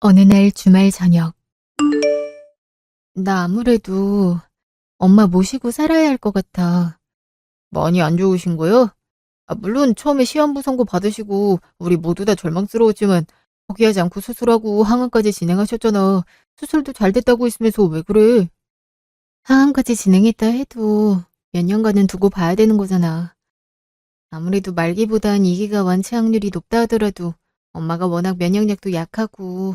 어느 날 주말 저녁, 나 아무래도 엄마 모시고 살아야 할 것 같아. 많이 안 좋으신 거요? 물론 처음에 시한부 선고 받으시고 우리 모두 다 절망스러웠지만 포기하지 않고 수술하고 항암까지 진행하셨잖아. 수술도 잘 됐다고 했으면서 왜 그래? 항암까지 진행했다 해도 몇 년간은 두고 봐야 되는 거잖아. 아무래도 말기보단 이기가 완치 확률이 높다 하더라도 엄마가 워낙 면역력도 약하고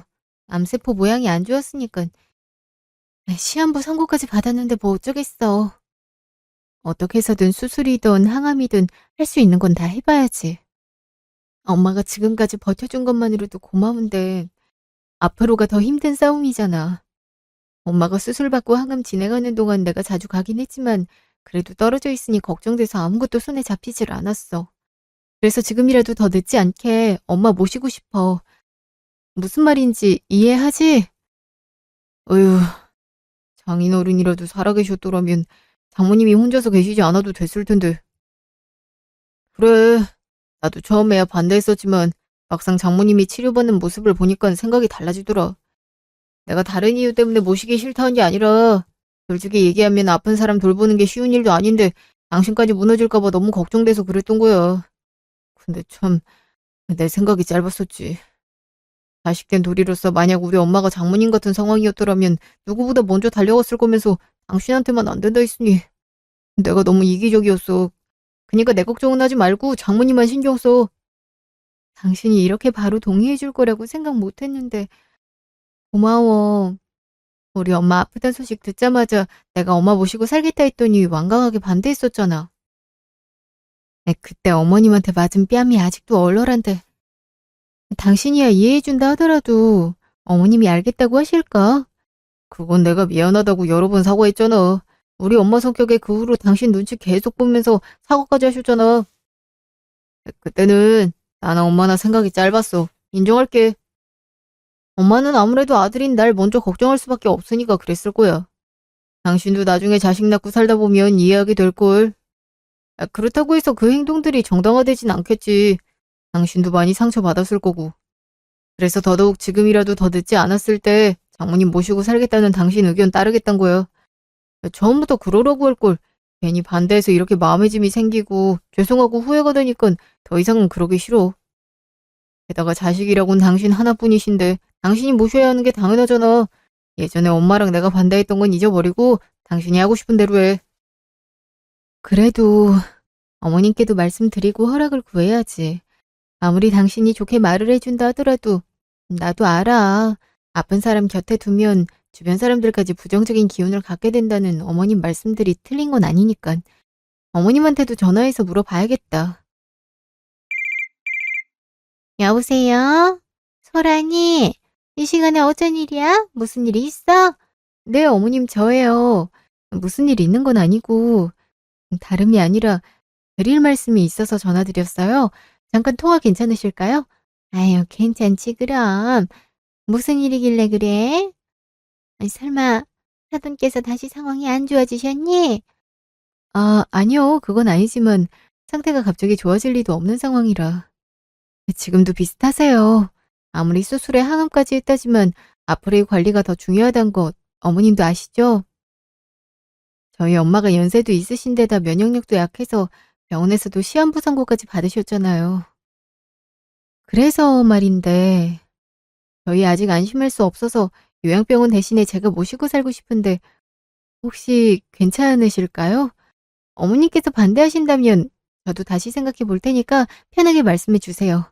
암세포 모양이 안 좋았으니까 시한부 선고까지 받았는데 뭐 어쩌겠어. 어떻게 해서든 수술이든 항암이든 할 수 있는 건 다 해봐야지. 엄마가 지금까지 버텨준 것만으로도 고마운데 앞으로가 더 힘든 싸움이잖아. 엄마가 수술받고 항암 진행하는 동안 내가 자주 가긴 했지만 그래도 떨어져 있으니 걱정돼서 아무것도 손에 잡히질 않았어. 그래서 지금이라도 더 늦지 않게 엄마 모시고 싶어. 무슨 말인지 이해하지? 어휴, 장인어른이라도 살아계셨더라면 장모님이 혼자서 계시지 않아도 됐을 텐데. 그래, 나도 처음에야 반대했었지만 막상 장모님이 치료받는 모습을 보니까 생각이 달라지더라. 내가 다른 이유 때문에 모시기 싫다는 게 아니라 솔직히 얘기하면 아픈 사람 돌보는 게 쉬운 일도 아닌데 당신까지 무너질까 봐 너무 걱정돼서 그랬던 거야. 근데 참 내 생각이 짧았었지. 자식된 도리로서 만약 우리 엄마가 장모님 같은 상황이었더라면 누구보다 먼저 달려갔을 거면서 당신한테만 안 된다 했으니 내가 너무 이기적이었어. 그니까 내 걱정은 하지 말고 장모님만 신경 써. 당신이 이렇게 바로 동의해 줄 거라고 생각 못 했는데 고마워. 우리 엄마 아프단 소식 듣자마자 내가 엄마 모시고 살겠다 했더니 완강하게 반대했었잖아. 그때 어머님한테 맞은 뺨이 아직도 얼얼한데 당신이야 이해해 준다 하더라도 어머님이 알겠다고 하실까? 그건 내가 미안하다고 여러 번 사과했잖아. 우리 엄마 성격에 그 후로 당신 눈치 계속 보면서 사과까지 하셨잖아. 그때는 나나 엄마나 생각이 짧았어. 인정할게. 엄마는 아무래도 아들인 날 먼저 걱정할 수밖에 없으니까 그랬을 거야. 당신도 나중에 자식 낳고 살다 보면 이해하게 될걸. 그렇다고 해서 그 행동들이 정당화되진 않겠지. 당신도 많이 상처받았을 거고. 그래서 더더욱 지금이라도 더 늦지 않았을 때 장모님 모시고 살겠다는 당신 의견 따르겠단 거야. 처음부터 그러라고 할 걸. 괜히 반대해서 이렇게 마음의 짐이 생기고 죄송하고 후회가 되니까 더 이상은 그러기 싫어. 게다가 자식이라곤 당신 하나뿐이신데 당신이 모셔야 하는 게 당연하잖아. 예전에 엄마랑 내가 반대했던 건 잊어버리고 당신이 하고 싶은 대로 해. 그래도 어머님께도 말씀드리고 허락을 구해야지. 아무리 당신이 좋게 말을 해준다 하더라도 나도 알아. 아픈 사람 곁에 두면 주변 사람들까지 부정적인 기운을 갖게 된다는 어머님 말씀들이 틀린 건 아니니까. 어머님한테도 전화해서 물어봐야겠다. 여보세요? 소란이, 이 시간에 어쩐 일이야? 무슨 일이 있어? 네, 어머님 저예요. 무슨 일 있는 건 아니고 다름이 아니라 드릴 말씀이 있어서 전화드렸어요. 잠깐 통화 괜찮으실까요? 아유, 괜찮지 그럼. 무슨 일이길래 그래? 아니, 설마 사돈께서 다시 상황이 안 좋아지셨니? 아니요. 그건 아니지만 상태가 갑자기 좋아질 리도 없는 상황이라. 지금도 비슷하세요. 아무리 수술에 항암까지 했다지만 앞으로의 관리가 더 중요하단 것 어머님도 아시죠? 저희 엄마가 연세도 있으신 데다 면역력도 약해서 병원에서도 시한부 선고까지 받으셨잖아요. 그래서 말인데 저희 아직 안심할 수 없어서 요양병원 대신에 제가 모시고 살고 싶은데 혹시 괜찮으실까요? 어머니께서 반대하신다면 저도 다시 생각해 볼 테니까 편하게 말씀해 주세요.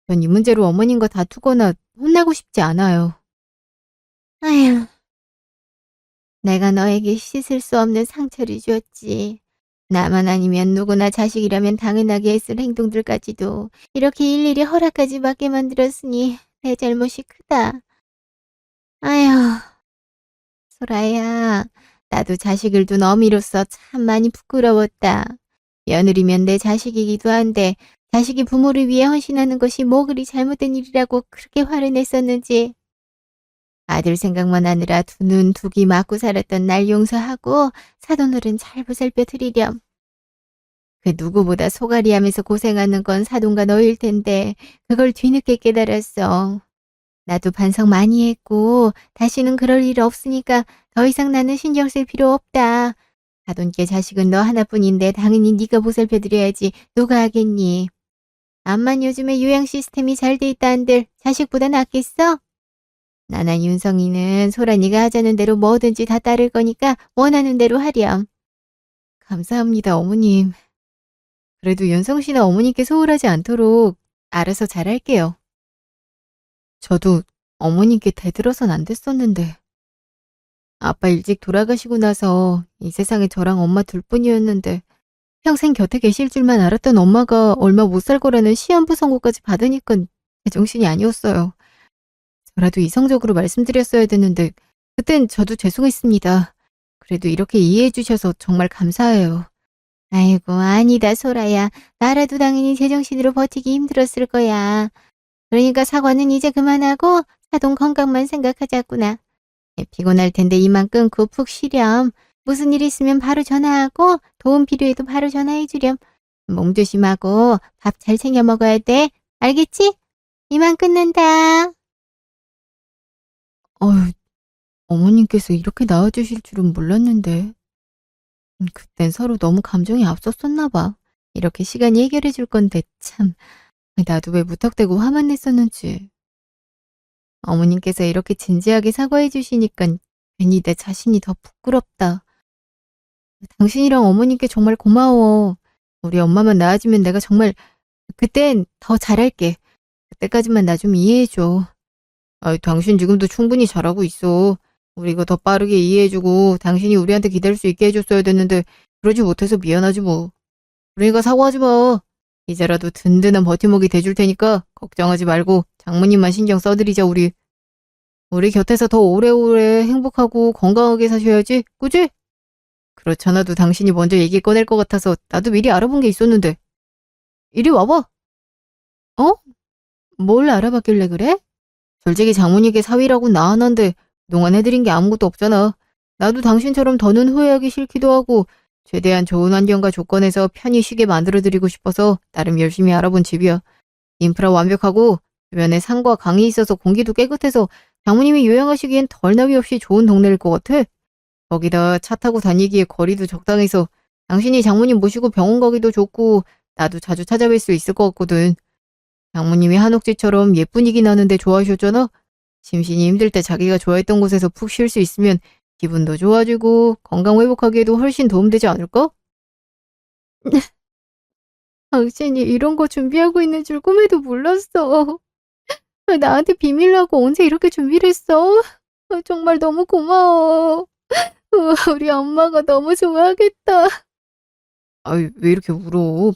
전 이 문제로 어머님과 다투거나 혼나고 싶지 않아요. 아휴, 내가 너에게 씻을 수 없는 상처를 줬지. 나만 아니면 누구나 자식이라면 당연하게 했을 행동들까지도 이렇게 일일이 허락까지 받게 만들었으니 내 잘못이 크다. 아휴, 소라야, 나도 자식을 둔 어미로서 참 많이 부끄러웠다. 며느리면 내 자식이기도 한데 자식이 부모를 위해 헌신하는 것이 뭐 그리 잘못된 일이라고 그렇게 화를 냈었는지. 아들 생각만 하느라 두 눈 두 귀 막고 살았던 날 용서하고 사돈어른 잘 보살펴 드리렴. 그 누구보다 소갈이하면서 고생하는 건 사돈과 너일 텐데 그걸 뒤늦게 깨달았어. 나도 반성 많이 했고 다시는 그럴 일 없으니까 더 이상 나는 신경 쓸 필요 없다. 사돈께 자식은 너 하나뿐인데 당연히 네가 보살펴드려야지. 누가 하겠니? 암만 요즘에 요양 시스템이 잘 돼 있다한들 자식보다 낫겠어? 나나 윤성이는 소란이가 하자는 대로 뭐든지 다 따를 거니까 원하는 대로 하렴. 감사합니다, 어머님. 그래도 윤성 씨나 어머니께 소홀하지 않도록 알아서 잘할게요. 저도 어머님께 대들어선 안 됐었는데. 아빠 일찍 돌아가시고 나서 이 세상에 저랑 엄마 둘뿐이었는데 평생 곁에 계실 줄만 알았던 엄마가 얼마 못 살 거라는 시한부 선고까지 받으니까 제정신이 아니었어요. 저라도 이성적으로 말씀드렸어야 됐는데 그땐 저도 죄송했습니다. 그래도 이렇게 이해해 주셔서 정말 감사해요. 아이고 아니다 소라야. 나라도 당연히 제정신으로 버티기 힘들었을 거야. 그러니까 사과는 이제 그만하고 사돈 건강만 생각하자꾸나. 피곤할 텐데 이만 끊고 푹 쉬렴. 무슨 일 있으면 바로 전화하고 도움 필요해도 바로 전화해 주렴. 몸 조심하고 밥 잘 챙겨 먹어야 돼. 알겠지? 이만 끊는다. 어휴, 어머님께서 이렇게 나와주실 줄은 몰랐는데. 그땐 서로 너무 감정이 앞섰었나 봐. 이렇게 시간이 해결해 줄 건데 참. 나도 왜 무턱대고 화만 냈었는지. 어머님께서 이렇게 진지하게 사과해 주시니까 괜히 내 자신이 더 부끄럽다. 당신이랑 어머님께 정말 고마워. 우리 엄마만 나아지면 내가 정말 그땐 더 잘할게. 그때까지만 나 좀 이해해줘. 당신 지금도 충분히 잘하고 있어. 우리가 더 빠르게 이해해주고 당신이 우리한테 기댈 수 있게 해줬어야 됐는데 그러지 못해서 미안하지 뭐. 그러니까 사과하지 마. 이제라도 든든한 버팀목이 돼줄 테니까 걱정하지 말고 장모님만 신경 써드리자 우리. 우리 곁에서 더 오래오래 행복하고 건강하게 사셔야지. 그지? 그렇잖아도 당신이 먼저 얘기 꺼낼 것 같아서 나도 미리 알아본 게 있었는데. 이리 와봐. 어? 뭘 알아봤길래 그래? 솔직히 장모님께 사위라고 나 하나인데 그동안 해드린 게 아무것도 없잖아. 나도 당신처럼 더는 후회하기 싫기도 하고 최대한 좋은 환경과 조건에서 편히 쉬게 만들어드리고 싶어서 나름 열심히 알아본 집이야. 인프라 완벽하고 주변에 산과 강이 있어서 공기도 깨끗해서 장모님이 요양하시기엔 덜 나위 없이 좋은 동네일 것 같아. 거기다 차 타고 다니기에 거리도 적당해서 당신이 장모님 모시고 병원 가기도 좋고 나도 자주 찾아뵐 수 있을 것 같거든. 장모님이 한옥지처럼 예쁘긴 하는데 좋아하셨잖아? 심신이 힘들 때 자기가 좋아했던 곳에서 푹 쉴 수 있으면 기분도 좋아지고 건강 회복하기에도 훨씬 도움되지 않을까? 당신이 이런 거 준비하고 있는 줄 꿈에도 몰랐어. 나한테 비밀로 하고 언제 이렇게 준비를 했어? 정말 너무 고마워. 우리 엄마가 너무 좋아하겠다. 아이, 왜 이렇게 울어?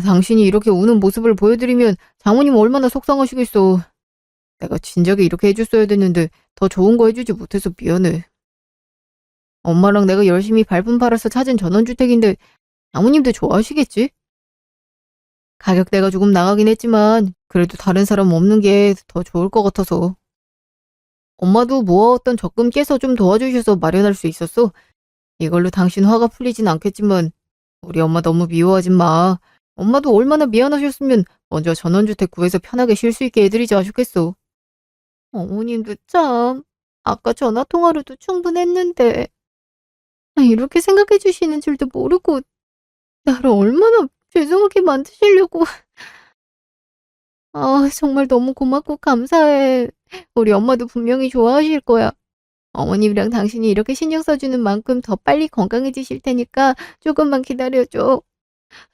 당신이 이렇게 우는 모습을 보여드리면 장모님 얼마나 속상하시겠어. 내가 진작에 이렇게 해줬어야 됐는데 더 좋은 거 해주지 못해서 미안해. 엄마랑 내가 열심히 발품 팔아서 찾은 전원주택인데 장모님도 좋아하시겠지? 가격대가 조금 나가긴 했지만 그래도 다른 사람 없는 게 더 좋을 것 같아서. 엄마도 모아왔던 적금 깨서 좀 도와주셔서 마련할 수 있었어. 이걸로 당신 화가 풀리진 않겠지만 우리 엄마 너무 미워하지 마. 엄마도 얼마나 미안하셨으면 먼저 전원주택 구해서 편하게 쉴 수 있게 해드리지 않으셨겠어. 어머님도 참 아까 전화통화로도 충분했는데 이렇게 생각해 주시는 줄도 모르고 나를 얼마나 죄송하게 만드시려고. 정말 너무 고맙고 감사해. 우리 엄마도 분명히 좋아하실 거야. 어머님이랑 당신이 이렇게 신경 써주는 만큼 더 빨리 건강해지실 테니까 조금만 기다려줘.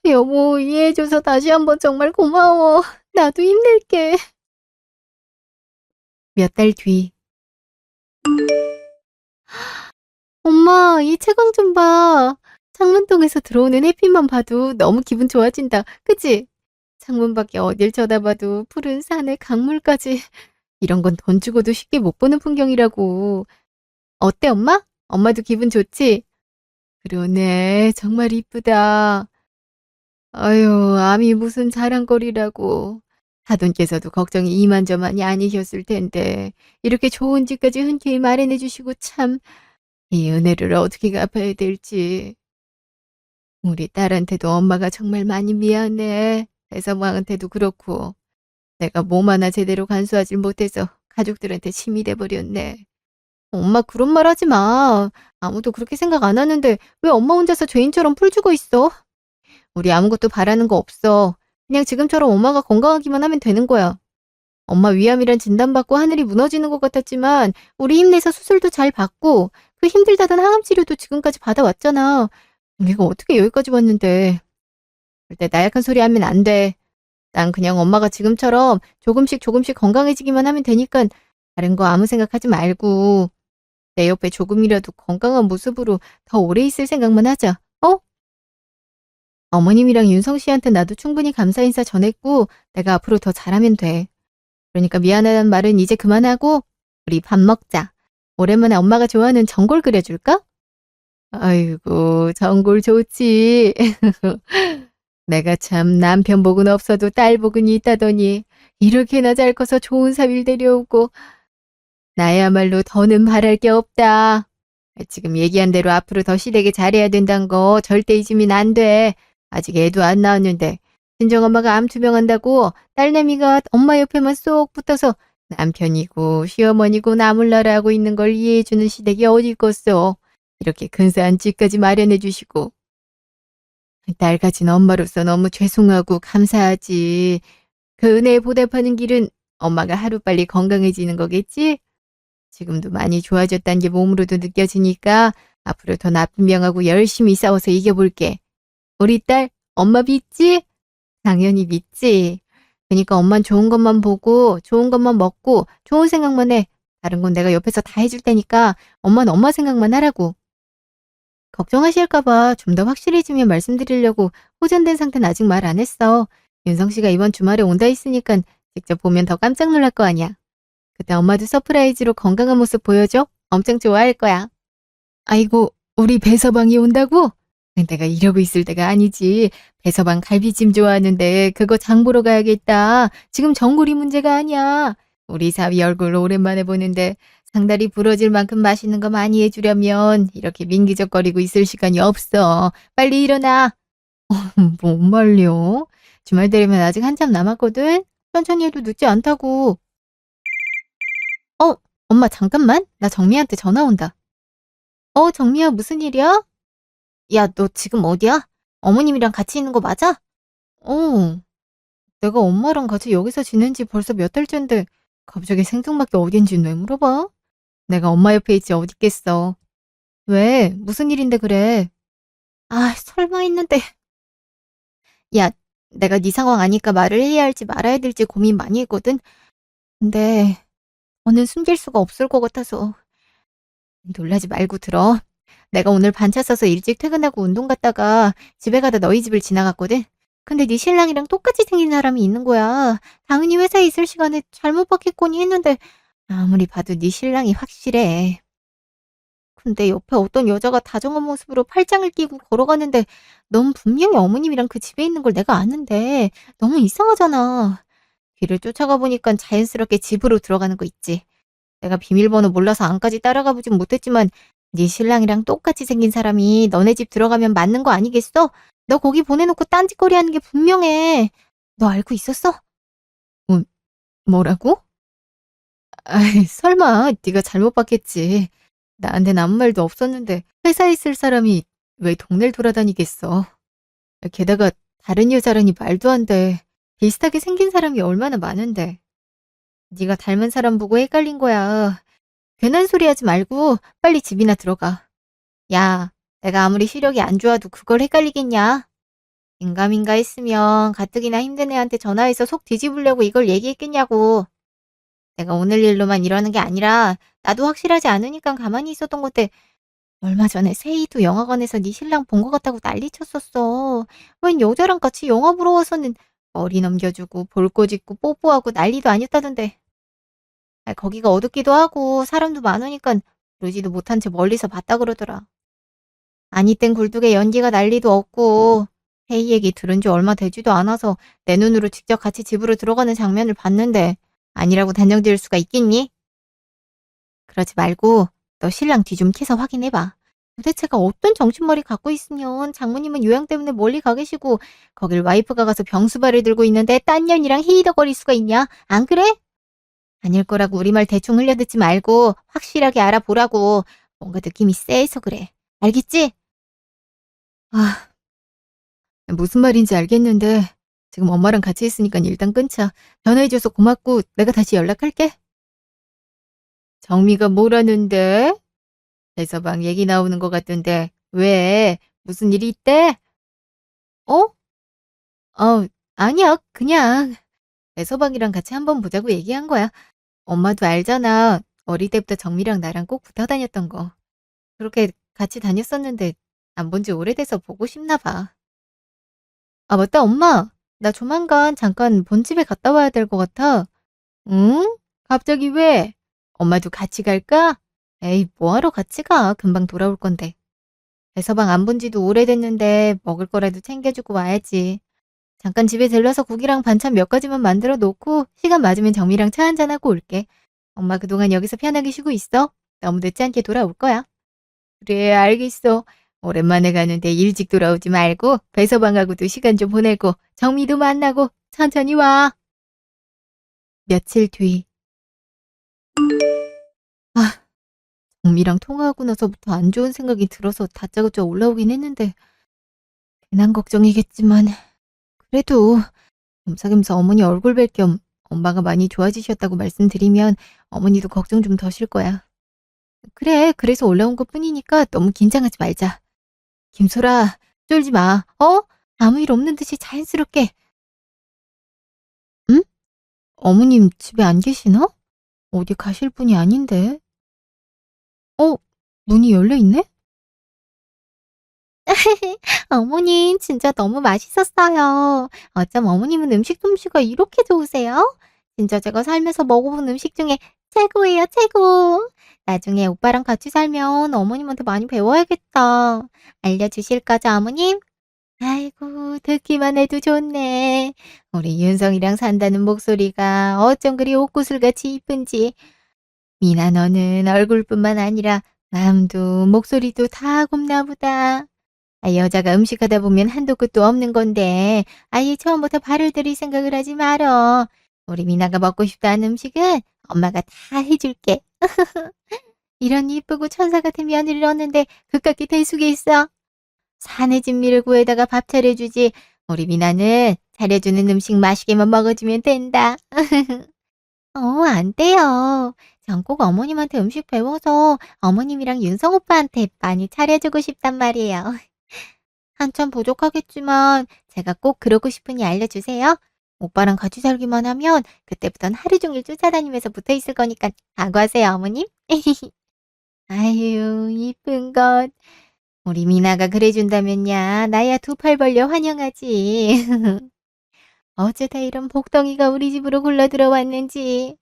여보, 이해해줘서 다시 한번 정말 고마워. 나도 힘낼게. 몇 달 뒤. 엄마, 이 채광 좀 봐. 창문 통해서 들어오는 햇빛만 봐도 너무 기분 좋아진다. 그치? 창문 밖에 어딜 쳐다봐도 푸른 산에 강물까지. 이런 건 돈 주고도 쉽게 못 보는 풍경이라고. 어때, 엄마? 엄마도 기분 좋지? 그러네. 정말 이쁘다. 아유, 암이 무슨 자랑거리라고. 사돈께서도 걱정이 이만저만이 아니셨을 텐데 이렇게 좋은 집까지 흔쾌히 마련해 주시고 참 이 은혜를 어떻게 갚아야 될지. 우리 딸한테도 엄마가 정말 많이 미안해. 대성왕한테도 그렇고. 내가 몸 하나 제대로 간수하질 못해서 가족들한테 침이 돼버렸네. 엄마 그런 말 하지 마. 아무도 그렇게 생각 안 하는데 왜 엄마 혼자서 죄인처럼 풀주고 있어? 우리 아무것도 바라는 거 없어. 그냥 지금처럼 엄마가 건강하기만 하면 되는 거야. 엄마 위암이란 진단받고 하늘이 무너지는 것 같았지만 우리 힘내서 수술도 잘 받고 그 힘들다던 항암 치료도 지금까지 받아왔잖아. 우리가 어떻게 여기까지 왔는데. 절대 나약한 소리 하면 안 돼. 난 그냥 엄마가 지금처럼 조금씩 조금씩 건강해지기만 하면 되니까 다른 거 아무 생각하지 말고 내 옆에 조금이라도 건강한 모습으로 더 오래 있을 생각만 하자. 어? 어머님이랑 윤성 씨한테 나도 충분히 감사 인사 전했고 내가 앞으로 더 잘하면 돼. 그러니까 미안하다는 말은 이제 그만하고 우리 밥 먹자. 오랜만에 엄마가 좋아하는 전골 끓여줄까? 아이고 전골 좋지. 내가 참 남편 복은 없어도 딸 복은 있다더니 이렇게나 잘 커서 좋은 사위를 데려오고 나야말로 더는 바랄 게 없다. 지금 얘기한 대로 앞으로 더 시댁에 잘해야 된다는 거 절대 잊으면 안 돼. 아직 애도 안 낳았는데 친정엄마가 암 투병한다고 딸내미가 엄마 옆에만 쏙 붙어서 남편이고 시어머니고 나몰라라 하고 있는 걸 이해해주는 시댁이 어디 있겠어. 이렇게 근사한 집까지 마련해 주시고. 딸 가진 엄마로서 너무 죄송하고 감사하지. 그 은혜에 보답하는 길은 엄마가 하루빨리 건강해지는 거겠지? 지금도 많이 좋아졌다는 게 몸으로도 느껴지니까 앞으로 더 나쁜 병하고 열심히 싸워서 이겨볼게. 우리 딸 엄마 믿지? 당연히 믿지. 그러니까 엄만 좋은 것만 보고 좋은 것만 먹고 좋은 생각만 해. 다른 건 내가 옆에서 다 해줄 테니까 엄마는 엄마 생각만 하라고. 걱정하실까봐 좀 더 확실해지면 말씀드리려고 호전된 상태는 아직 말 안 했어. 윤성 씨가 이번 주말에 온다 했으니까 직접 보면 더 깜짝 놀랄 거 아니야. 그때 엄마도 서프라이즈로 건강한 모습 보여줘? 엄청 좋아할 거야. 아이고, 우리 배서방이 온다고? 내가 이러고 있을 때가 아니지. 배서방 갈비찜 좋아하는데 그거 장 보러 가야겠다. 지금 전골이 문제가 아니야. 우리 사위 얼굴 오랜만에 보는데 상다리 부러질 만큼 맛있는 거 많이 해주려면 이렇게 민기적거리고 있을 시간이 없어. 빨리 일어나. 못 말려. 주말 되려면 아직 한참 남았거든. 천천히 해도 늦지 않다고. 엄마 잠깐만. 나 정미한테 전화 온다. 정미야 무슨 일이야? 야, 너 지금 어디야? 어머님이랑 같이 있는 거 맞아? 어, 내가 엄마랑 같이 여기서 지낸 지 벌써 몇 달째인데 갑자기 생뚱맞게 어딘지 왜 물어봐? 내가 엄마 옆에 있지 어디 있겠어. 왜? 무슨 일인데 그래? 아, 설마 했는데. 야, 내가 네 상황 아니까 말을 해야 할지 말아야 될지 고민 많이 했거든. 근데 너는 숨길 수가 없을 것 같아서. 놀라지 말고 들어. 내가 오늘 반차 써서 일찍 퇴근하고 운동 갔다가 집에 가다 너희 집을 지나갔거든. 근데 네 신랑이랑 똑같이 생긴 사람이 있는 거야. 당연히 회사에 있을 시간에 잘못 봤겠거니 했는데 아무리 봐도 네 신랑이 확실해. 근데 옆에 어떤 여자가 다정한 모습으로 팔짱을 끼고 걸어가는데 넌 분명히 어머님이랑 그 집에 있는 걸 내가 아는데 너무 이상하잖아. 뒤를 쫓아가 보니까 자연스럽게 집으로 들어가는 거 있지. 내가 비밀번호 몰라서 안까지 따라가 보진 못했지만 네 신랑이랑 똑같이 생긴 사람이 너네 집 들어가면 맞는 거 아니겠어? 너 거기 보내놓고 딴짓거리 하는 게 분명해. 너 알고 있었어? 뭐, 뭐라고? 아이, 설마 네가 잘못 봤겠지. 나한텐 아무 말도 없었는데 회사에 있을 사람이 왜 동네를 돌아다니겠어. 게다가 다른 여자라니 말도 안 돼. 비슷하게 생긴 사람이 얼마나 많은데. 네가 닮은 사람 보고 헷갈린 거야. 괜한 소리 하지 말고 빨리 집이나 들어가. 야, 내가 아무리 시력이 안 좋아도 그걸 헷갈리겠냐? 인가민가 했으면 가뜩이나 힘든 애한테 전화해서 속 뒤집으려고 이걸 얘기했겠냐고. 내가 오늘 일로만 이러는 게 아니라 나도 확실하지 않으니까 가만히 있었던 건데 얼마 전에 세이도 영화관에서 네 신랑 본 것 같다고 난리 쳤었어. 웬 여자랑 같이 영화 보러 와서는 머리 넘겨주고 볼꼬 짚고 뽀뽀하고 난리도 아니었다던데. 거기가 어둡기도 하고 사람도 많으니까 그러지도 못한 채 멀리서 봤다 그러더라. 아니 땐 굴뚝에 연기가 난리도 없고 세이 얘기 들은 지 얼마 되지도 않아서 내 눈으로 직접 같이 집으로 들어가는 장면을 봤는데 아니라고 단정 지을 수가 있겠니? 그러지 말고 너 신랑 뒤 좀 캐서 확인해봐. 도대체가 어떤 정신머리 갖고 있으면 장모님은 요양 때문에 멀리 가 계시고 거길 와이프가 가서 병수발을 들고 있는데 딴 년이랑 히히덕거릴 수가 있냐? 안 그래? 아닐 거라고 우리말 대충 흘려듣지 말고 확실하게 알아보라고. 뭔가 느낌이 쎄해서 그래. 알겠지? 아, 무슨 말인지 알겠는데 지금 엄마랑 같이 있으니까 일단 끊자. 전화해줘서 고맙고 내가 다시 연락할게. 정미가 뭐라는데? 대서방 얘기 나오는 것 같던데 왜? 무슨 일이 있대? 어? 아니야. 그냥 대서방이랑 같이 한번 보자고 얘기한 거야. 엄마도 알잖아. 어릴 때부터 정미랑 나랑 꼭 붙어 다녔던 거. 그렇게 같이 다녔었는데 안 본지 오래돼서 보고 싶나 봐. 아, 맞다, 엄마. 나 조만간 잠깐 본집에 갔다 와야 될 것 같아. 응? 갑자기 왜? 엄마도 같이 갈까? 에이, 뭐하러 같이 가? 금방 돌아올 건데. 배서방 안 본 지도 오래됐는데 먹을 거라도 챙겨주고 와야지. 잠깐 집에 들러서 국이랑 반찬 몇 가지만 만들어 놓고 시간 맞으면 정미랑 차 한잔하고 올게. 엄마 그동안 여기서 편하게 쉬고 있어. 너무 늦지 않게 돌아올 거야. 그래, 알겠어. 오랜만에 가는데 일찍 돌아오지 말고 배서방하고도 시간 좀 보내고 정미도 만나고 천천히 와. 며칠 뒤. 아, 정미랑 통화하고 나서부터 안 좋은 생각이 들어서 다짜고짜 올라오긴 했는데 괜한 걱정이겠지만 그래도 겸사겸사 어머니 얼굴 뵐 겸 엄마가 많이 좋아지셨다고 말씀드리면 어머니도 걱정 좀 더실 거야. 그래, 그래서 올라온 것뿐이니까 너무 긴장하지 말자. 김소라, 쫄지 마. 어? 아무 일 없는 듯이 자연스럽게. 응? 어머님 집에 안 계시나? 어디 가실 분이 아닌데. 어? 문이 열려 있네? 어머님 진짜 너무 맛있었어요. 어쩜 어머님은 음식 솜씨가 이렇게 좋으세요? 진짜 제가 살면서 먹어본 음식 중에 최고예요, 최고. 나중에 오빠랑 같이 살면 어머님한테 많이 배워야겠다. 알려주실 거죠, 어머님? 아이고, 듣기만 해도 좋네. 우리 윤성이랑 산다는 목소리가 어쩜 그리 옷구슬같이 이쁜지. 미나 너는 얼굴뿐만 아니라 마음도 목소리도 다 곱나 보다. 아, 여자가 음식하다 보면 한도 끝도 없는 건데 아예 처음부터 발을 들일 생각을 하지 말어. 우리 미나가 먹고 싶다는 음식은 엄마가 다 해줄게. 이런 이쁘고 천사 같은 며느리를 얻는데 그깟게 대수게 있어. 산의 진미를 구해다가 밥 차려주지. 우리 미나는 차려주는 음식 맛있게만 먹어주면 된다. 안 돼요. 전 꼭 어머님한테 음식 배워서 어머님이랑 윤성 오빠한테 많이 차려주고 싶단 말이에요. 한참 부족하겠지만 제가 꼭 그러고 싶으니 알려주세요. 오빠랑 같이 살기만 하면 그때부턴 하루 종일 쫓아다니면서 붙어 있을 거니까 각오하세요, 어머님. 아유, 이쁜 것. 우리 미나가 그래준다면야 나야 두 팔 벌려 환영하지. 어쩌다 이런 복덩이가 우리 집으로 굴러 들어왔는지.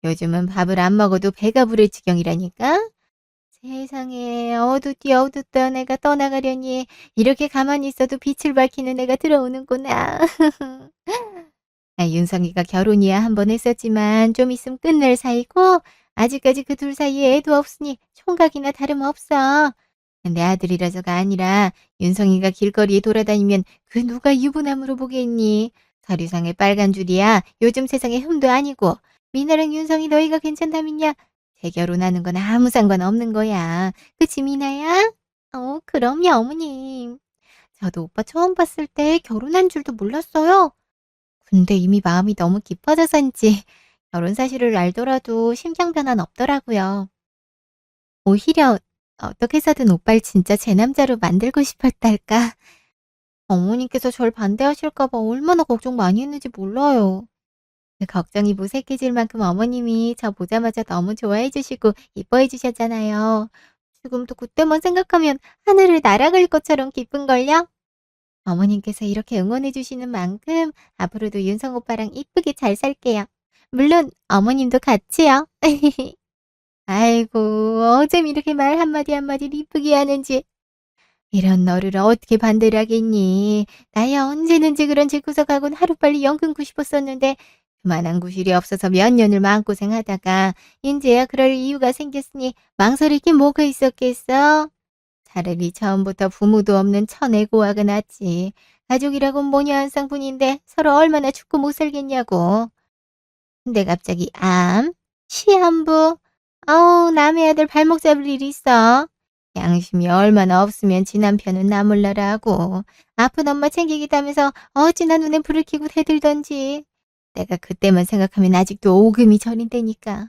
요즘은 밥을 안 먹어도 배가 부를 지경이라니까. 세상에 어둡디 어둡던 애가 떠나가려니 이렇게 가만히 있어도 빛을 밝히는 애가 들어오는구나. 아, 윤성이가 결혼이야 한 번 했었지만 좀 있으면 끝낼 사이고 아직까지 그 둘 사이에 애도 없으니 총각이나 다름없어. 내 아들이라서가 아니라 윤성이가 길거리에 돌아다니면 그 누가 유부남으로 보겠니? 서류상에 빨간 줄이야. 요즘 세상에 흠도 아니고. 미나랑 윤성이 너희가 괜찮다면야 재결혼하는 건 아무 상관없는 거야. 그치 미나야? 그럼요 어머님. 저도 오빠 처음 봤을 때 결혼한 줄도 몰랐어요. 근데 이미 마음이 너무 깊어져서인지 결혼 사실을 알더라도 심장 변화는 없더라고요. 오히려 어떻게 해서든 오빠를 진짜 제 남자로 만들고 싶었달까. 어머님께서 절 반대하실까 봐 얼마나 걱정 많이 했는지 몰라요. 그 걱정이 무색해질 만큼 어머님이 저 보자마자 너무 좋아해 주시고 이뻐해 주셨잖아요. 지금도 그때만 생각하면 하늘을 날아갈 것처럼 기쁜걸요? 어머님께서 이렇게 응원해 주시는 만큼 앞으로도 윤성 오빠랑 이쁘게 잘 살게요. 물론 어머님도 같이요. 아이고, 어쩜 이렇게 말 한마디 한마디를 이쁘게 하는지. 이런 너를 어떻게 반대를 하겠니? 나야 언제는지 그런 집구석하고는 하루빨리 연 끊고 싶었었는데 그만한 구실이 없어서 몇 년을 마음고생하다가 인제야 그럴 이유가 생겼으니 망설일 게 뭐가 있었겠어? 차라리 처음부터 부모도 없는 천애고아가 낫지. 가족이라곤 뭐냐 한 쌍뿐인데 서로 얼마나 죽고 못 살겠냐고. 근데 갑자기 암? 시한부? 아우, 남의 아들 발목 잡을 일 있어. 양심이 얼마나 없으면 지 남편은 나 몰라라 하고 아픈 엄마 챙기기도 하면서 어찌나 눈에 불을 켜고 대들던지. 내가 그때만 생각하면 아직도 오금이 저린다니까.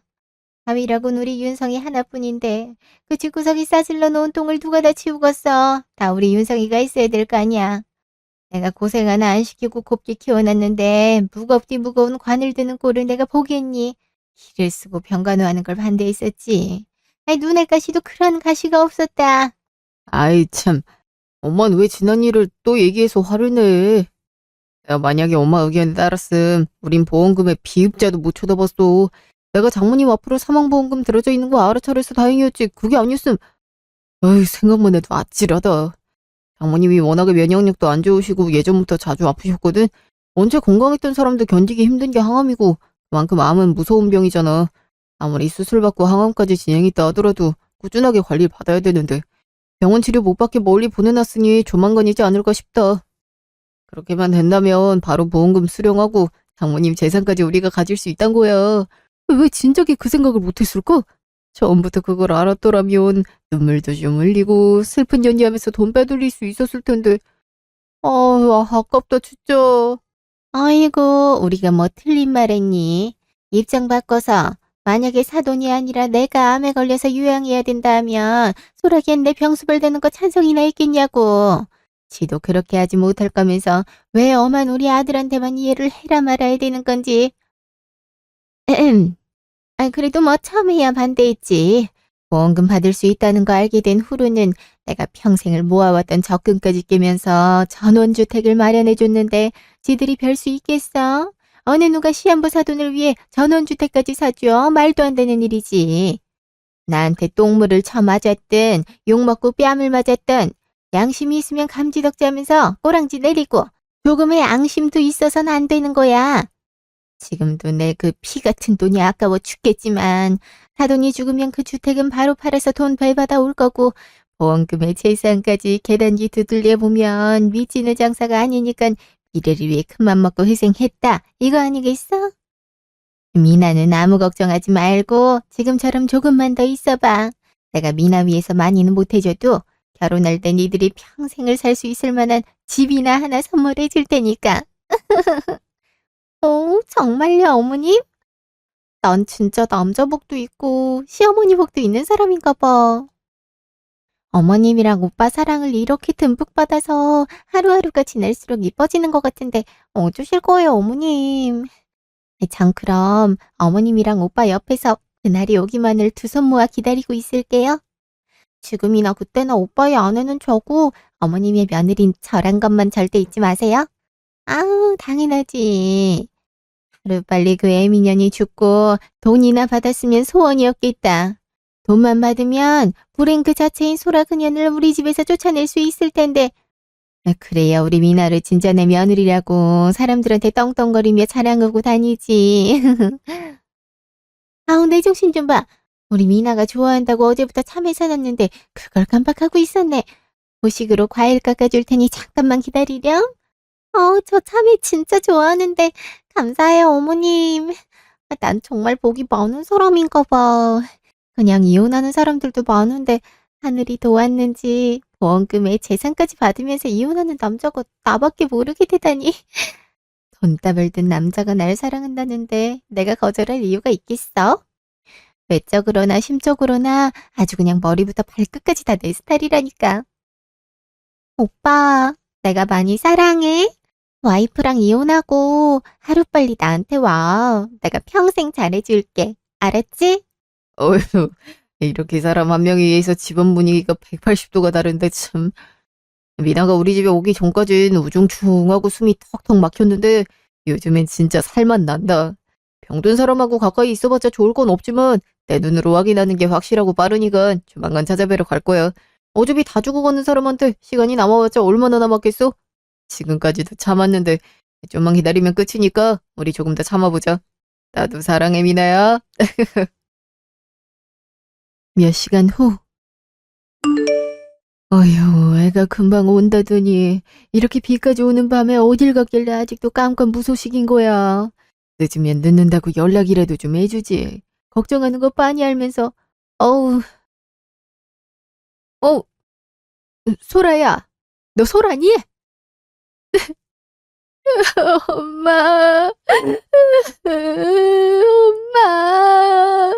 가위라곤 우리 윤성이 하나뿐인데 그 집구석에 싸질러 놓은 똥을 누가 다 치우겠어. 다 우리 윤성이가 있어야 될 거 아니야. 내가 고생 하나 안 시키고 곱게 키워놨는데 무겁디 무거운 관을 드는 꼴을 내가 보겠니? 기를 쓰고 병간호하는 걸 반대했었지. 아이, 눈알 가시도 그런 가시가 없었다. 아이 참, 엄마는 왜 지난 일을 또 얘기해서 화를 내? 내가 만약에 엄마 의견에 따랐음 우린 보험금에 비읍자도 못 쳐다봤어. 내가 장모님 앞으로 사망보험금 들어져 있는 거 알아차려서 다행이었지. 그게 아니었음. 어이, 생각만 해도 아찔하다. 장모님이 워낙에 면역력도 안 좋으시고 예전부터 자주 아프셨거든. 언제 건강했던 사람도 견디기 힘든 게 항암이고 그만큼 암은 무서운 병이잖아. 아무리 수술받고 항암까지 진행했다 하더라도 꾸준하게 관리를 받아야 되는데 병원 치료 못 받게 멀리 보내놨으니 조만간이지 않을까 싶다. 그렇게만 된다면 바로 보험금 수령하고 장모님 재산까지 우리가 가질 수 있단 거야. 왜 진작에 그 생각을 못했을까? 처음부터 그걸 알았더라면 눈물도 좀 흘리고 슬픈 연기하면서 돈 빼돌릴 수 있었을 텐데. 아, 아깝다 진짜. 아이고, 우리가 뭐 틀린 말 했니? 입장 바꿔서 만약에 사돈이 아니라 내가 암에 걸려서 요양해야 된다면 소라기엔 내 병수벌 되는 거 찬성이나 했겠냐고. 지도 그렇게 하지 못할 거면서 왜 엄한 우리 아들한테만 이해를 해라 말아야 되는 건지. 아, 그래도 뭐 처음에야 반대했지. 보험금 받을 수 있다는 거 알게 된 후로는 내가 평생을 모아왔던 적금까지 깨면서 전원주택을 마련해줬는데 지들이 별 수 있겠어? 어느 누가 시한부 사돈을 위해 전원주택까지 사줘? 말도 안 되는 일이지. 나한테 똥물을 쳐맞았든 욕먹고 뺨을 맞았든 양심이 있으면 감지덕지하면서 꼬랑지 내리고 조금의 앙심도 있어서는 안 되는 거야. 지금도 내 그 피 같은 돈이 아까워 죽겠지만 사돈이 죽으면 그 주택은 바로 팔아서 돈 벌받아 올 거고 보험금에 재산까지 계단기 두들려 보면 미치는 장사가 아니니까 미래를 위해 큰맘 먹고 희생했다. 이거 아니겠어? 미나는 아무 걱정하지 말고 지금처럼 조금만 더 있어봐. 내가 미나 위해서 많이는 못해줘도 결혼할 때 니들이 평생을 살 수 있을 만한 집이나 하나 선물해 줄 테니까. 정말요, 어머님? 난 진짜 남자복도 있고 시어머니 복도 있는 사람인가 봐. 어머님이랑 오빠 사랑을 이렇게 듬뿍 받아서 하루하루가 지날수록 이뻐지는 것 같은데 어쩌실 거예요, 어머님? 전 그럼 어머님이랑 오빠 옆에서 그날이 오기만을 두 손 모아 기다리고 있을게요. 지금이나 그때나 오빠의 아내는 저고 어머님의 며느린 저란 것만 절대 잊지 마세요. 아우, 당연하지. 하루빨리 그 애미년이 죽고 돈이나 받았으면 소원이었겠다. 돈만 받으면 불행 그 자체인 소라 그년을 우리 집에서 쫓아낼 수 있을 텐데. 그래야 우리 미나를 진짜 내 며느리라고 사람들한테 떵떵거리며 자랑하고 다니지. 아우, 내 정신 좀 봐. 우리 미나가 좋아한다고 어제부터 참외 사놨는데 그걸 깜빡하고 있었네. 후식으로 과일 깎아줄 테니 잠깐만 기다리렴. 저 참외 진짜 좋아하는데 감사해요, 어머님. 난 정말 복이 많은 사람인가 봐. 그냥 이혼하는 사람들도 많은데 하늘이 도왔는지 보험금에 재산까지 받으면서 이혼하는 남자가 나밖에 모르게 되다니. 돈다발 든 남자가 날 사랑한다는데 내가 거절할 이유가 있겠어? 외적으로나 심적으로나 아주 그냥 머리부터 발끝까지 다 내 스타일이라니까. 오빠, 내가 많이 사랑해. 와이프랑 이혼하고 하루빨리 나한테 와. 내가 평생 잘해줄게. 알았지? 어휴, 이렇게 사람 한 명에 의해서 집안 분위기가 180도가 다른데 참. 미나가 우리 집에 오기 전까진 우중충하고 숨이 턱턱 막혔는데 요즘엔 진짜 살만 난다. 병든 사람하고 가까이 있어봤자 좋을 건 없지만 내 눈으로 확인하는 게 확실하고 빠르니까 조만간 찾아뵈러 갈 거야. 어차피 다 죽어가는 사람한테 시간이 남아봤자 얼마나 남았겠어? 지금까지도 참았는데 좀만 기다리면 끝이니까 우리 조금 더 참아보자. 나도 사랑해, 미나야. 몇 시간 후. 어휴, 애가 금방 온다더니 이렇게 비까지 오는 밤에 어딜 갔길래 아직도 깜깜무소식인 거야. 늦으면 늦는다고 연락이라도 좀 해주지. 걱정하는 거 빤히 알면서. 어우, 어, 소라야. 너 소라니? 엄마, 엄마.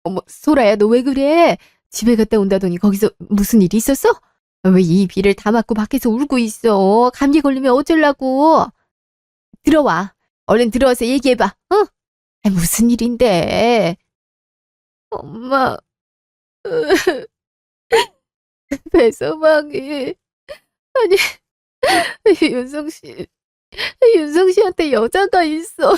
어머, 소라야, 너 왜 그래? 집에 갔다 온다더니 거기서 무슨 일이 있었어? 왜 이 비를 다 맞고 밖에서 울고 있어? 감기 걸리면 어쩌려고? 들어와. 얼른 들어와서 얘기해봐, 어? 무슨 일인데? 엄마, 배서방이. 아니, 윤성 씨, 윤성 씨한테 여자가 있어.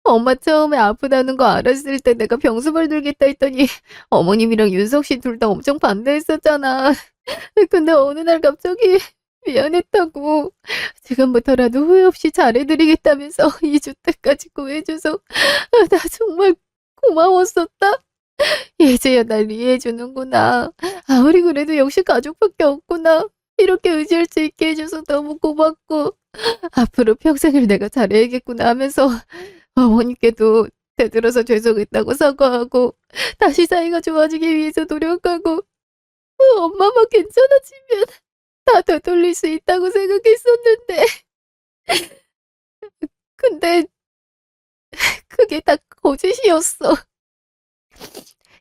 엄마 처음에 아프다는 거 알았을 때 내가 병수발 들겠다 했더니 어머님이랑 윤석 씨 둘 다 엄청 반대했었잖아. 근데 어느 날 갑자기 미안했다고 지금부터라도 후회 없이 잘해드리겠다면서 이 주택까지 구해줘서 나 정말 고마웠었다. 이제야 날 이해해주는구나. 아무리 그래도 역시 가족밖에 없구나. 이렇게 의지할 수 있게 해줘서 너무 고맙고 앞으로 평생을 내가 잘해야겠구나 하면서 어머니께도 되들어서 죄송했다고 사과하고 다시 사이가 좋아지기 위해서 노력하고 엄마만 괜찮아지면 다 되돌릴 수 있다고 생각했었는데 근데 그게 다 거짓이었어.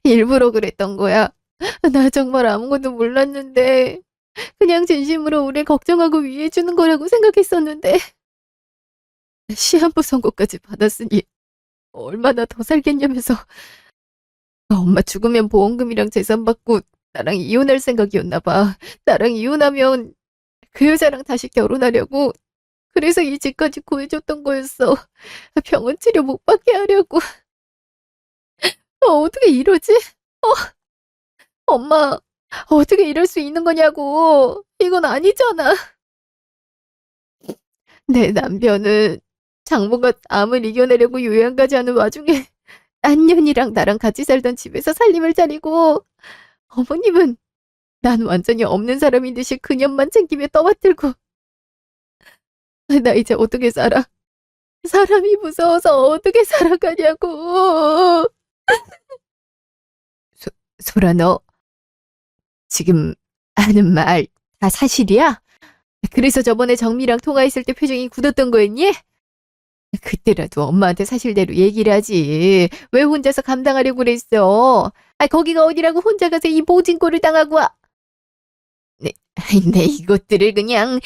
일부러 그랬던 거야. 나 정말 아무것도 몰랐는데 그냥 진심으로 우릴 걱정하고 위해주는 거라고 생각했었는데 시한부 선고까지 받았으니 얼마나 더 살겠냐면서 엄마 죽으면 보험금이랑 재산 받고 나랑 이혼할 생각이었나 봐. 나랑 이혼하면 그 여자랑 다시 결혼하려고. 그래서 이 집까지 구해줬던 거였어. 병원 치료 못 받게 하려고. 어떻게 이러지? 엄마, 어떻게 이럴 수 있는 거냐고. 이건 아니잖아. 내 남편은 장모가 암을 이겨내려고 요양까지 하는 와중에 딴 년이랑 나랑 같이 살던 집에서 살림을 차리고 어머님은 난 완전히 없는 사람인 듯이 그년만 챙기며 떠받들고 나 이제 어떻게 살아? 사람이 무서워서 어떻게 살아가냐고. 소라, 너 지금 하는 말 다 사실이야? 그래서 저번에 정미랑 통화했을 때 표정이 굳었던 거였니? 그때라도 엄마한테 사실대로 얘기를 하지. 왜 혼자서 감당하려고 그랬어? 거기가 어디라고 혼자 가서 이 모진 꼴을 당하고 와. 네, 네, 이것들을 그냥.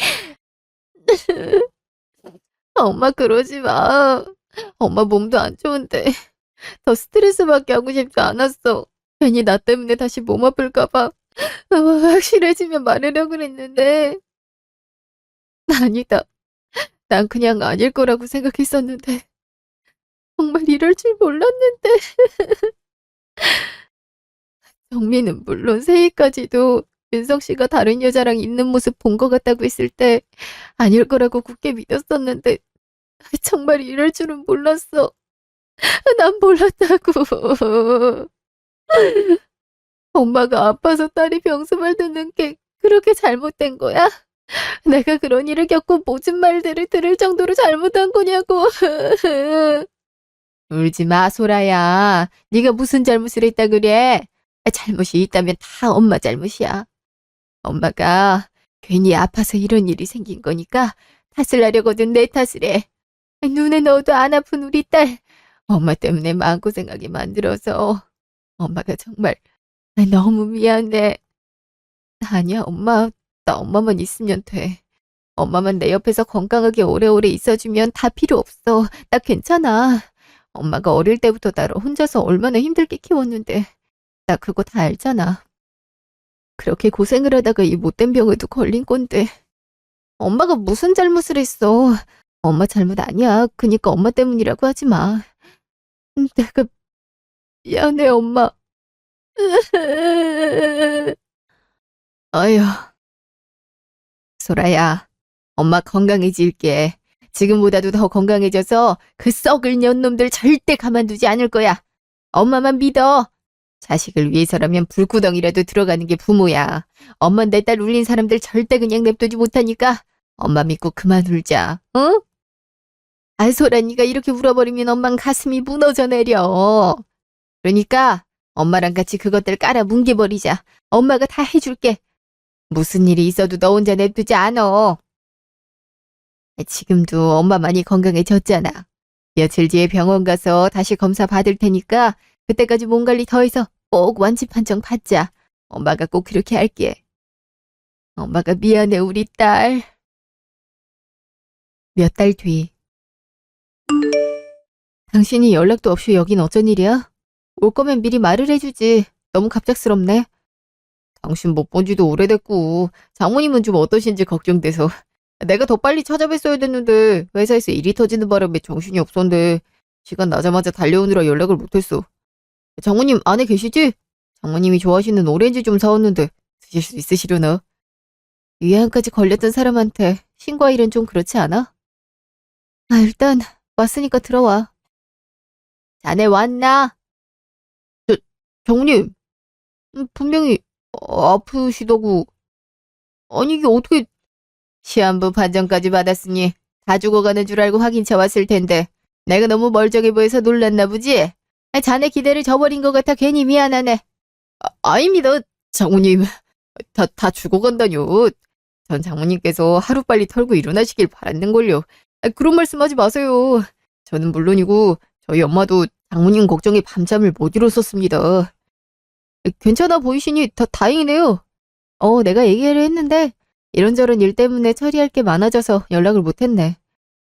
엄마 그러지 마. 엄마 몸도 안 좋은데 더 스트레스받게 하고 싶지 않았어. 괜히 나 때문에 다시 몸 아플까봐 확실해지면 말하려고 그랬는데 아니다. 난 그냥 아닐 거라고 생각했었는데 정말 이럴 줄 몰랐는데. 정민은 물론 세희까지도 윤석 씨가 다른 여자랑 있는 모습 본 것 같다고 했을 때 아닐 거라고 굳게 믿었었는데 정말 이럴 줄은 몰랐어. 난 몰랐다고. 엄마가 아파서 딸이 병수발 듣는 게 그렇게 잘못된 거야? 내가 그런 일을 겪고 모진 말들을 들을 정도로 잘못한 거냐고. 울지 마, 소라야. 네가 무슨 잘못을 했다 그래? 잘못이 있다면 다 엄마 잘못이야. 엄마가 괜히 아파서 이런 일이 생긴 거니까 탓을 하려거든 내 탓을 해. 눈에 넣어도 안 아픈 우리 딸. 엄마 때문에 마음고생하게 만들어서 엄마가 정말 너무 미안해. 아니야, 엄마. 나 엄마만 있으면 돼. 엄마만 내 옆에서 건강하게 오래오래 있어주면 다 필요 없어. 나 괜찮아. 엄마가 어릴 때부터 나를 혼자서 얼마나 힘들게 키웠는데 나 그거 다 알잖아. 그렇게 고생을 하다가 이 못된 병에도 걸린 건데 엄마가 무슨 잘못을 했어. 엄마 잘못 아니야. 그니까 엄마 때문이라고 하지 마. 내가 미안해, 엄마. 어휴, 소라야. 엄마 건강해질게. 지금보다도 더 건강해져서 그 썩을 년 놈들 절대 가만두지 않을 거야. 엄마만 믿어. 자식을 위해서라면 불구덩이라도 들어가는 게 부모야. 엄마 내 딸 울린 사람들 절대 그냥 냅두지 못하니까 엄마 믿고 그만 울자. 응? 소란이가 이렇게 울어버리면 엄만 가슴이 무너져 내려. 그러니까 엄마랑 같이 그것들 깔아 뭉개버리자. 엄마가 다 해줄게. 무슨 일이 있어도 너 혼자 냅두지 않어. 지금도 엄마 많이 건강해졌잖아. 며칠 뒤에 병원 가서 다시 검사 받을 테니까 그때까지 몸 관리 더해서 꼭 완치 판정 받자. 엄마가 꼭 그렇게 할게. 엄마가 미안해, 우리 딸. 몇 달 뒤. 당신이 연락도 없이 여긴 어쩐 일이야? 올 거면 미리 말을 해주지. 너무 갑작스럽네. 당신 못 본 지도 오래됐고 장모님은 좀 어떠신지 걱정돼서 내가 더 빨리 찾아뵀어야 됐는데 회사에서 일이 터지는 바람에 정신이 없었는데 시간 나자마자 달려오느라 연락을 못했어. 장모님 안에 계시지? 장모님이 좋아하시는 오렌지 좀 사왔는데 드실 수 있으시려나? 위암까지 걸렸던 사람한테 신과 일은 좀 그렇지 않아? 일단 왔으니까 들어와. 자네 왔나? 장모님, 분명히 아프시다고. 아니 이게 어떻게 시한부 판정까지 받았으니 다 죽어가는 줄 알고 확인차 왔을 텐데 내가 너무 멀쩡해 보여서 놀랐나 보지? 자네 기대를 저버린 것 같아 괜히 미안하네. 아닙니다, 장모님. 다 죽어간다뇨. 전 장모님께서 하루빨리 털고 일어나시길 바랐는걸요. 그런 말씀하지 마세요. 저는 물론이고 저희 엄마도 장모님 걱정에 밤잠을 못 이뤘었습니다. 괜찮아 보이시니 다행이네요. 내가 얘기를 했는데 이런저런 일 때문에 처리할 게 많아져서 연락을 못했네.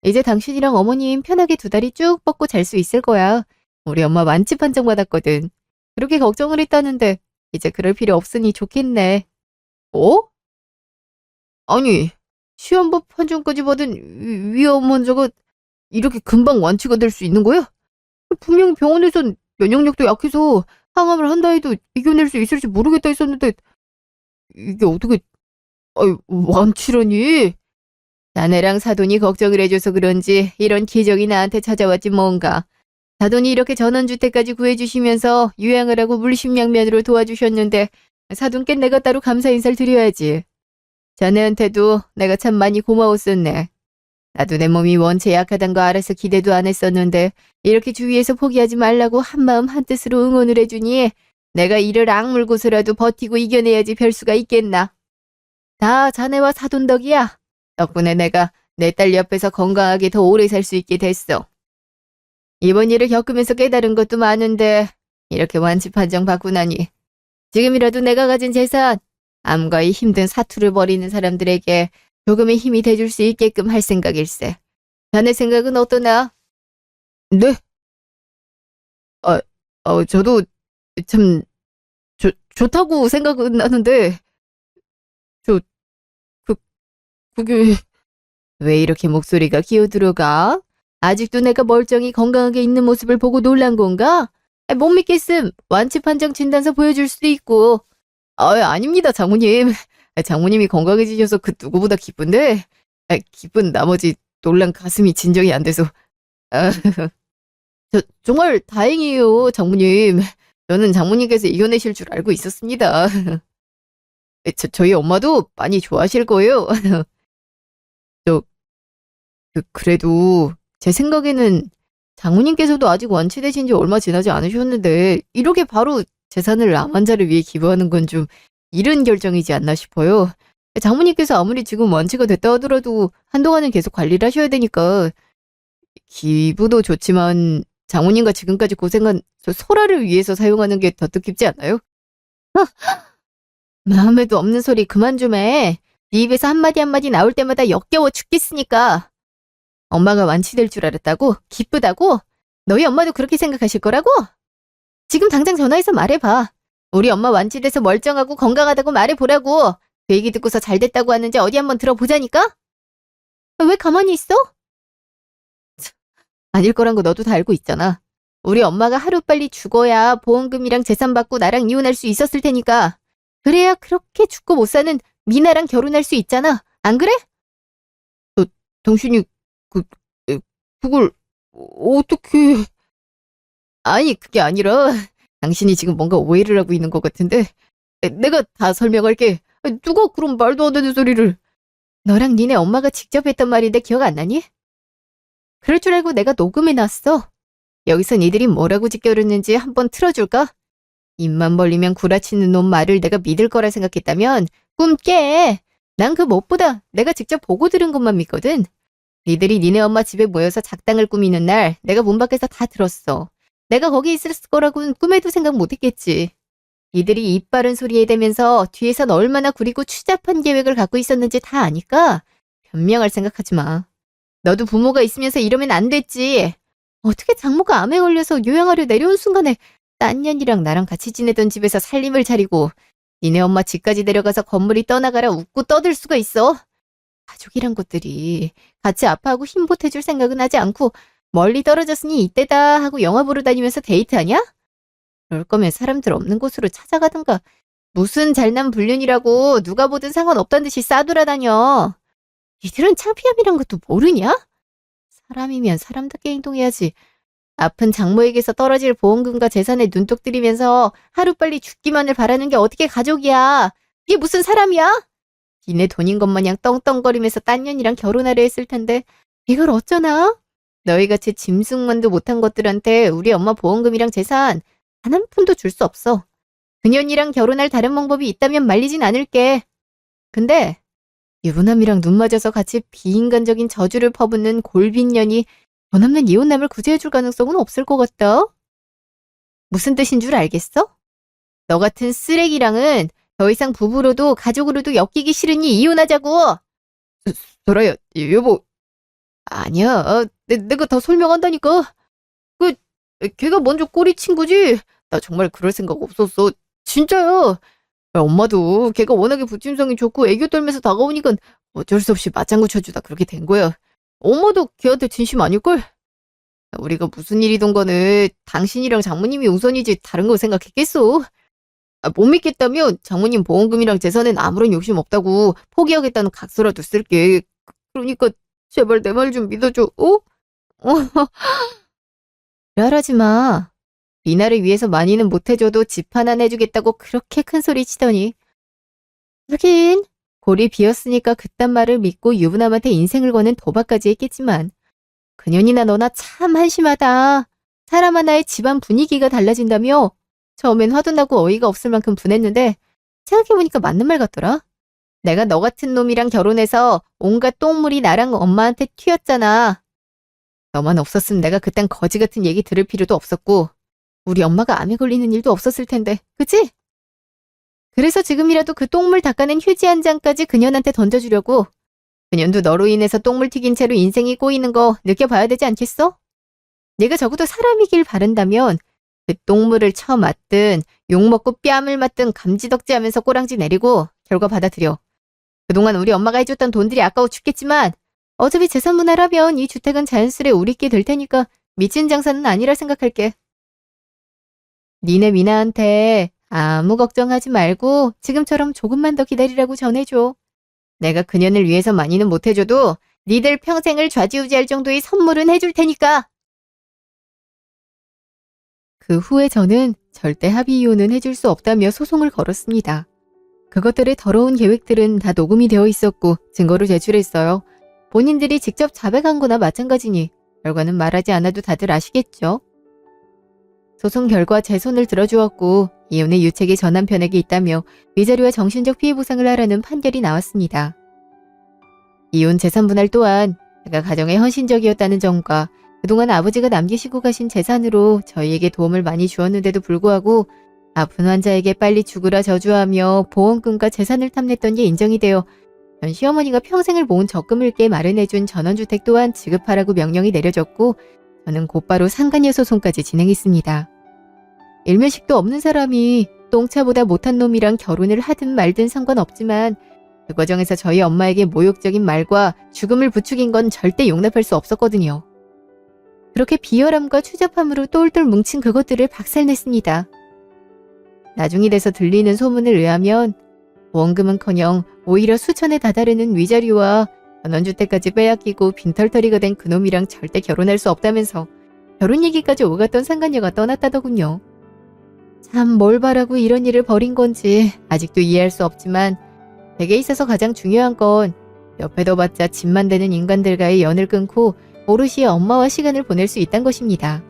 이제 당신이랑 어머님 편하게 2다리 쭉 뻗고 잘 수 있을 거야. 우리 엄마 완치 판정 받았거든. 그렇게 걱정을 했다는데 이제 그럴 필요 없으니 좋겠네. 어? 아니, 시한부 판정까지 받은 위암 환자가 이렇게 금방 완치가 될 수 있는 거야? 분명 병원에선 면역력도 약해서 항암을 한다 해도 이겨낼 수 있을지 모르겠다 했었는데 이게 어떻게 완치라니? 자네랑 사돈이 걱정을 해줘서 그런지 이런 기적이 나한테 찾아왔지 뭔가. 사돈이 이렇게 전원주택까지 구해주시면서 유양을 하고 물심양면으로 도와주셨는데 사돈께 내가 따로 감사 인사를 드려야지. 자네한테도 내가 참 많이 고마웠었네. 나도 내 몸이 원체 약하단 거 알아서 기대도 안 했었는데 이렇게 주위에서 포기하지 말라고 한마음 한뜻으로 응원을 해주니 내가 이를 악물고서라도 버티고 이겨내야지 별 수가 있겠나. 다 자네와 사돈 덕이야. 덕분에 내가 내 딸 옆에서 건강하게 더 오래 살 수 있게 됐어. 이번 일을 겪으면서 깨달은 것도 많은데 이렇게 완치 판정 받고 나니 지금이라도 내가 가진 재산, 암과의 힘든 사투를 벌이는 사람들에게 조금의 힘이 돼줄 수 있게끔 할 생각일세. 자네 생각은 어떠나? 네? 저도 참 좋다고 생각은 하는데 저, 그, 그게... 왜 이렇게 목소리가 기어들어가? 아직도 내가 멀쩡히 건강하게 있는 모습을 보고 놀란 건가? 못 믿겠음. 완치 판정 진단서 보여줄 수도 있고. 아닙니다, 장모님. 장모님이 건강해지셔서 그 누구보다 기쁜데, 기쁜 나머지 놀란 가슴이 진정이 안 돼서. 아, 정말 다행이에요, 장모님. 저는 장모님께서 이겨내실 줄 알고 있었습니다. 저희 엄마도 많이 좋아하실 거예요. 그래도 제 생각에는 장모님께서도 아직 완치되신 지 얼마 지나지 않으셨는데 이렇게 바로 재산을 암 환자를 위해 기부하는 건 좀 이른 결정이지 않나 싶어요. 장모님께서 아무리 지금 완치가 됐다 하더라도 한동안은 계속 관리를 하셔야 되니까 기부도 좋지만 장모님과 지금까지 고생한 소라를 위해서 사용하는 게 더 뜻깊지 않아요? 마음에도 없는 소리 그만 좀 해. 네 입에서 한마디 한마디 나올 때마다 역겨워 죽겠으니까. 엄마가 완치될 줄 알았다고? 기쁘다고? 너희 엄마도 그렇게 생각하실 거라고? 지금 당장 전화해서 말해봐. 우리 엄마 완치돼서 멀쩡하고 건강하다고 말해보라고. 그 얘기 듣고서 잘 됐다고 하는지 어디 한번 들어보자니까? 왜 가만히 있어? 아닐 거란 거 너도 다 알고 있잖아. 우리 엄마가 하루빨리 죽어야 보험금이랑 재산 받고 나랑 이혼할 수 있었을 테니까. 그래야 그렇게 죽고 못 사는 미나랑 결혼할 수 있잖아. 안 그래? 당신이 그걸 어떻게... 아니 그게 아니라 당신이 지금 뭔가 오해를 하고 있는 것 같은데 내가 다 설명할게. 누가 그런 말도 안 되는 소리를. 너랑 니네 엄마가 직접 했던 말인데 기억 안 나니? 그럴 줄 알고 내가 녹음해놨어. 여기서 니들이 뭐라고 짓겨렸는지 한번 틀어줄까? 입만 벌리면 구라치는 놈 말을 내가 믿을 거라 생각했다면 꿈 깨. 난 그 무엇보다 내가 직접 보고 들은 것만 믿거든. 니들이 니네 엄마 집에 모여서 작당을 꾸미는 날 내가 문 밖에서 다 들었어. 내가 거기 있을 거라고는 꿈에도 생각 못했겠지. 니들이 입 바른 소리에 대면서 뒤에선 얼마나 구리고 추잡한 계획을 갖고 있었는지 다 아니까 변명할 생각하지 마. 너도 부모가 있으면서 이러면 안 됐지. 어떻게 장모가 암에 걸려서 요양하려 내려온 순간에 딴 년이랑 나랑 같이 지내던 집에서 살림을 차리고 니네 엄마 집까지 내려가서 건물이 떠나가라 웃고 떠들 수가 있어. 가족이란 것들이 같이 아파하고 힘보태줄 생각은 하지 않고 멀리 떨어졌으니 이때다 하고 영화 보러 다니면서 데이트하냐? 그럴 거면 사람들 없는 곳으로 찾아가든가. 무슨 잘난 불륜이라고 누가 보든 상관없다는 듯이 싸돌아다녀. 니들은 창피함이란 것도 모르냐? 사람이면 사람답게 행동해야지. 아픈 장모에게서 떨어질 보험금과 재산에 눈독 들이면서 하루빨리 죽기만을 바라는 게 어떻게 가족이야? 이게 무슨 사람이야? 니네 돈인 것 마냥 떵떵거리면서 딴 년이랑 결혼하려 했을 텐데 이걸 어쩌나? 너희같이 짐승만도 못한 것들한테 우리 엄마 보험금이랑 재산 단 한 푼도 줄 수 없어. 그년이랑 결혼할 다른 방법이 있다면 말리진 않을게. 근데 유부남이랑 눈 맞아서 같이 비인간적인 저주를 퍼붓는 골빈년이 돈 없는 이혼남을 구제해줄 가능성은 없을 것 같다. 무슨 뜻인 줄 알겠어? 너 같은 쓰레기랑은 더 이상 부부로도 가족으로도 엮이기 싫으니 이혼하자고. 소라야, 여보. 아니야, 내가 더 설명한다니까. 걔가 먼저 꼬리친 거지. 나 정말 그럴 생각 없었어. 진짜야. 엄마도 걔가 워낙에 부침성이 좋고 애교 떨면서 다가오니까 어쩔 수 없이 맞장구 쳐주다 그렇게 된 거야. 엄마도 걔한테 진심 아닐걸? 우리가 무슨 일이든 간에 당신이랑 장모님이 우선이지 다른 거 생각했겠어? 못 믿겠다면 장모님 보험금이랑 재산엔 아무런 욕심 없다고 포기하겠다는 각서라도 쓸게. 그러니까 제발 내 말 좀 믿어줘. 어? 지랄하지 마. 리나를 위해서 많이는 못해줘도 집 하나 내주겠다고 그렇게 큰 소리 치더니. 하긴 골이 비었으니까 그딴 말을 믿고 유부남한테 인생을 거는 도박까지 했겠지만 그년이나 너나 참 한심하다. 사람 하나의 집안 분위기가 달라진다며 처음엔 화도 나고 어이가 없을 만큼 분했는데 생각해보니까 맞는 말 같더라. 내가 너 같은 놈이랑 결혼해서 온갖 똥물이 나랑 엄마한테 튀었잖아. 너만 없었으면 내가 그딴 거지 같은 얘기 들을 필요도 없었고 우리 엄마가 암에 걸리는 일도 없었을 텐데, 그치? 그래서 지금이라도 그 똥물 닦아낸 휴지 한 장까지 그년한테 던져주려고. 그년도 너로 인해서 똥물 튀긴 채로 인생이 꼬이는 거 느껴봐야 되지 않겠어? 내가 적어도 사람이길 바란다면 그 똥물을 쳐맞든 욕먹고 뺨을 맞든 감지덕지하면서 꼬랑지 내리고 결과 받아들여. 그동안 우리 엄마가 해줬던 돈들이 아까워 죽겠지만 어차피 재산 분할하면 이 주택은 자연스레 우리께 될 테니까 미친 장사는 아니라 생각할게. 니네 미나한테 아무 걱정하지 말고 지금처럼 조금만 더 기다리라고 전해줘. 내가 그년을 위해서 많이는 못해줘도 니들 평생을 좌지우지할 정도의 선물은 해줄 테니까. 그 후에 저는 절대 합의 이혼은 해줄 수 없다며 소송을 걸었습니다. 그것들의 더러운 계획들은 다 녹음이 되어 있었고 증거로 제출했어요. 본인들이 직접 자백한 거나 마찬가지니 결과는 말하지 않아도 다들 아시겠죠? 소송 결과 제 손을 들어주었고 이혼의 유책이 전 남편에게 있다며 위자료와 정신적 피해 보상을 하라는 판결이 나왔습니다. 이혼 재산 분할 또한 제가 가정에 헌신적이었다는 점과 그동안 아버지가 남기시고 가신 재산으로 저희에게 도움을 많이 주었는데도 불구하고 아픈 환자에게 빨리 죽으라 저주하며 보험금과 재산을 탐냈던 게 인정이 되어 전 시어머니가 평생을 모은 적금을 깨 마련해준 전원주택 또한 지급하라고 명령이 내려졌고 저는 곧바로 상간녀 소송까지 진행했습니다. 일면식도 없는 사람이 똥차보다 못한 놈이랑 결혼을 하든 말든 상관없지만 그 과정에서 저희 엄마에게 모욕적인 말과 죽음을 부추긴 건 절대 용납할 수 없었거든요. 그렇게 비열함과 추잡함으로 똘똘 뭉친 그것들을 박살냈습니다. 나중이 돼서 들리는 소문을 의하면 보험금은커녕 오히려 수천에 다다르는 위자료와 전원주택까지 빼앗기고 빈털터리가 된 그놈이랑 절대 결혼할 수 없다면서 결혼 얘기까지 오갔던 상간녀가 떠났다더군요. 참 뭘 바라고 이런 일을 벌인 건지 아직도 이해할 수 없지만 제게 있어서 가장 중요한 건 옆에 둬봤자 집만 되는 인간들과의 연을 끊고 오롯이 엄마와 시간을 보낼 수 있다는 것입니다.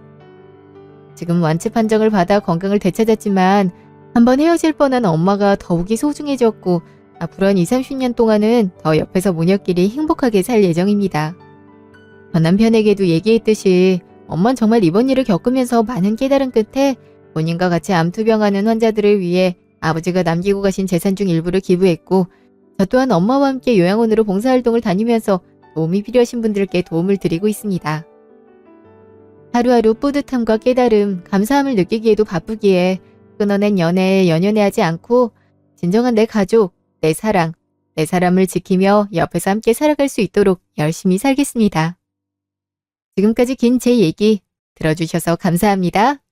지금 완치 판정을 받아 건강을 되찾았지만 한번 헤어질 뻔한 엄마가 더욱이 소중해졌고 앞으로 한 20, 30년 동안은 더 옆에서 모녀끼리 행복하게 살 예정입니다. 전 남편에게도 얘기했듯이 엄마는 정말 이번 일을 겪으면서 많은 깨달음 끝에 본인과 같이 암투병하는 환자들을 위해 아버지가 남기고 가신 재산 중 일부를 기부했고 저 또한 엄마와 함께 요양원으로 봉사활동을 다니면서 도움이 필요하신 분들께 도움을 드리고 있습니다. 하루하루 뿌듯함과 깨달음, 감사함을 느끼기에도 바쁘기에 끊어낸 연애에 연연해하지 않고 진정한 내 가족, 내 사랑, 내 사람을 지키며 옆에서 함께 살아갈 수 있도록 열심히 살겠습니다. 지금까지 긴 제 얘기 들어주셔서 감사합니다.